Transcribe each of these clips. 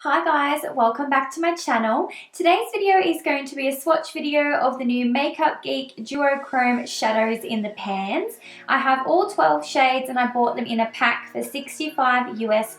Hi guys, welcome back to my channel. Today's video is going to be a swatch video of the new Makeup Geek Duo Chrome shadows in the pans. I have all 12 shades and I bought them in a pack for $65 US.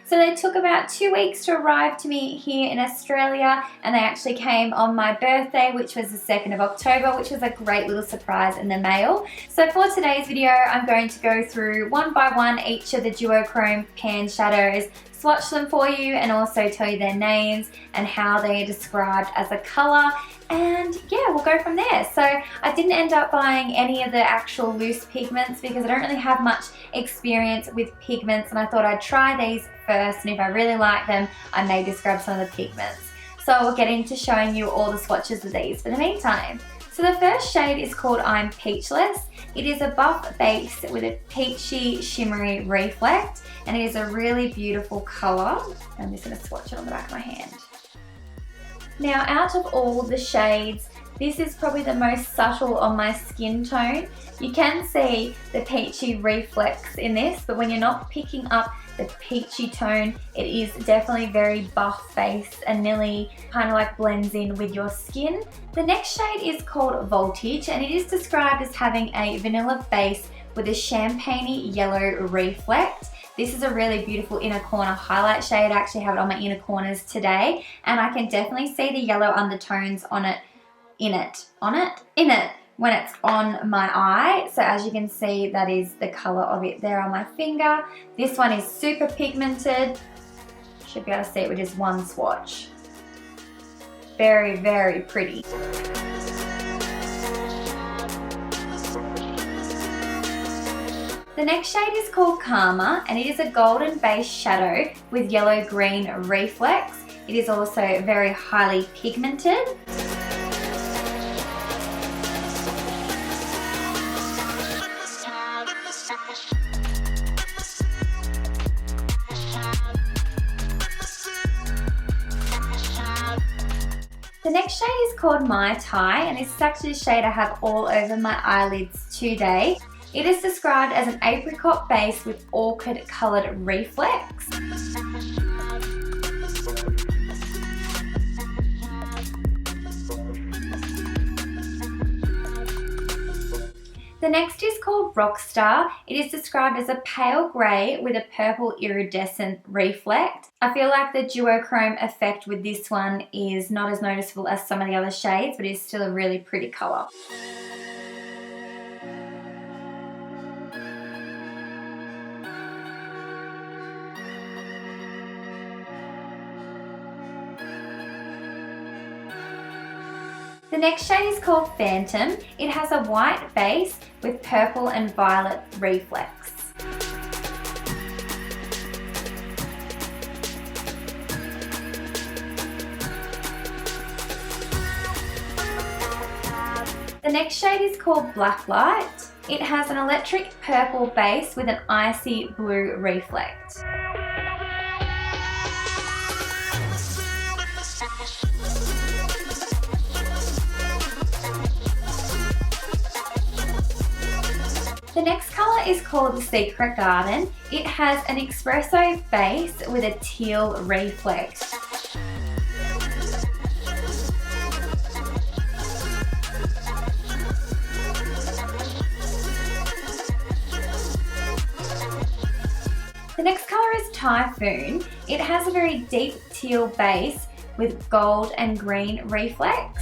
So they took about 2 weeks to arrive to me here in Australia, and they actually came on my birthday, which was the 2nd of October, which was a great little surprise in the mail. So for today's video, I'm going to go through one by one each of the Duo Chrome pan shadows, swatch them for you, and also tell you their names and how they are described as a colour, and yeah, we'll go from there. So I didn't end up buying any of the actual loose pigments because I don't really have much experience with pigments, and I thought I'd try these first, and if I really like them I may just grab some of the pigments. So we'll get into showing you all the swatches of these for the meantime. So the first shade is called I'm Peachless. It is a buff base with a peachy shimmery reflect, and it is a really beautiful colour. I'm just going to swatch it on the back of my hand. Now out of all the shades, this is probably the most subtle on my skin tone. You can see the peachy reflex in this, but when you're not picking up the peachy tone, it is definitely very buff face and nearly kind of like blends in with your skin. The next shade is called Voltage, and it is described as having a vanilla base with a champagne-y yellow reflect. This is a really beautiful inner corner highlight shade. I actually have it on my inner corners today, and I can definitely see the yellow undertones on it, in it, when it's on my eye. So as you can see, that is the color of it there on my finger. This one is super pigmented. Should be able to see it with just one swatch. Very, very pretty. The next shade is called Karma, and it is a golden base shadow with yellow-green reflex. It is also very highly pigmented. The next shade is called My Tai, and this is actually a shade I have all over my eyelids today. It is described as an apricot base with orchid coloured reflex. The next is called Rockstar. It is described as a pale grey with a purple iridescent reflect. I feel like the duochrome effect with this one is not as noticeable as some of the other shades, but it's still a really pretty colour. The next shade is called Phantom. It has a white base with purple and violet reflex. The next shade is called Blacklight. It has an electric purple base with an icy blue reflect. The next colour is called The Secret Garden. It has an espresso base with a teal reflect. The next colour is Typhoon. It has a very deep teal base with gold and green reflex.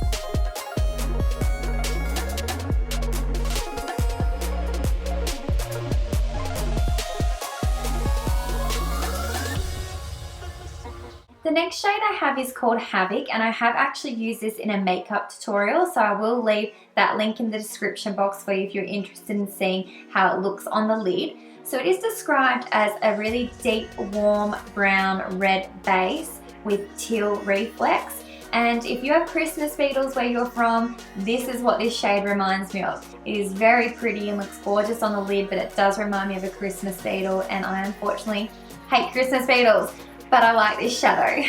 The next shade I have is called Havoc, and I have actually used this in a makeup tutorial, so I will leave that link in the description box for you if you're interested in seeing how it looks on the lid. So it is described as a really deep, warm, brown, red base with teal reflex. And if you have Christmas beetles where you're from, this is what this shade reminds me of. It is very pretty and looks gorgeous on the lid, but it does remind me of a Christmas beetle, and I unfortunately hate Christmas beetles, but I like this shadow.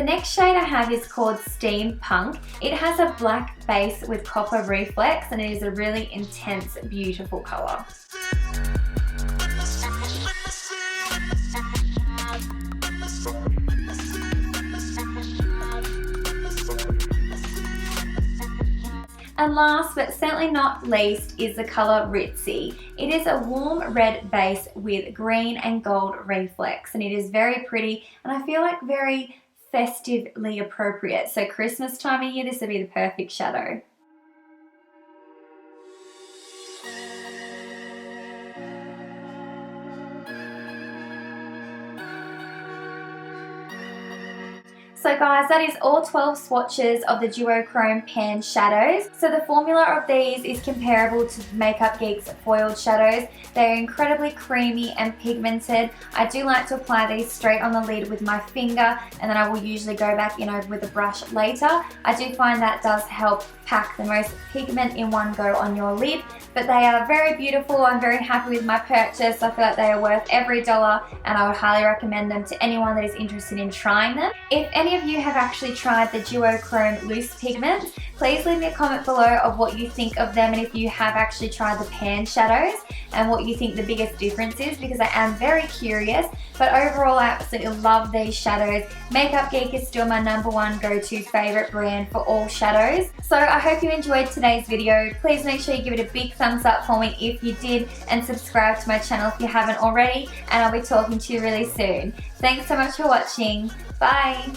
The next shade I have is called Steampunk. It has a black base with copper reflex and it is a really intense, beautiful colour. And last but certainly not least is the colour Ritzy. It is a warm red base with green and gold reflex and it is very pretty and I feel like very festively appropriate. So Christmas time of year, this would be the perfect shadow. So guys, that is all 12 swatches of the Duo Chrome Pan shadows. So the formula of these is comparable to Makeup Geek's foiled shadows. They're incredibly creamy and pigmented. I do like to apply these straight on the lid with my finger and then I will usually go back in over with a brush later. I do find that does help pack the most pigment in one go on your lid, but they are very beautiful. I'm very happy with my purchase. I feel like they are worth every dollar and I would highly recommend them to anyone that is interested in trying them. If any of you have actually tried the Duo Chrome loose pigment, please leave me a comment below of what you think of them and if you have actually tried the pan shadows and what you think the biggest difference is, because I am very curious. But overall I absolutely love these shadows. Makeup Geek is still my #1 go-to favourite brand for all shadows. So I hope you enjoyed today's video. Please make sure you give it a big thumbs up for me if you did and subscribe to my channel if you haven't already, and I'll be talking to you really soon. Thanks so much for watching. Bye!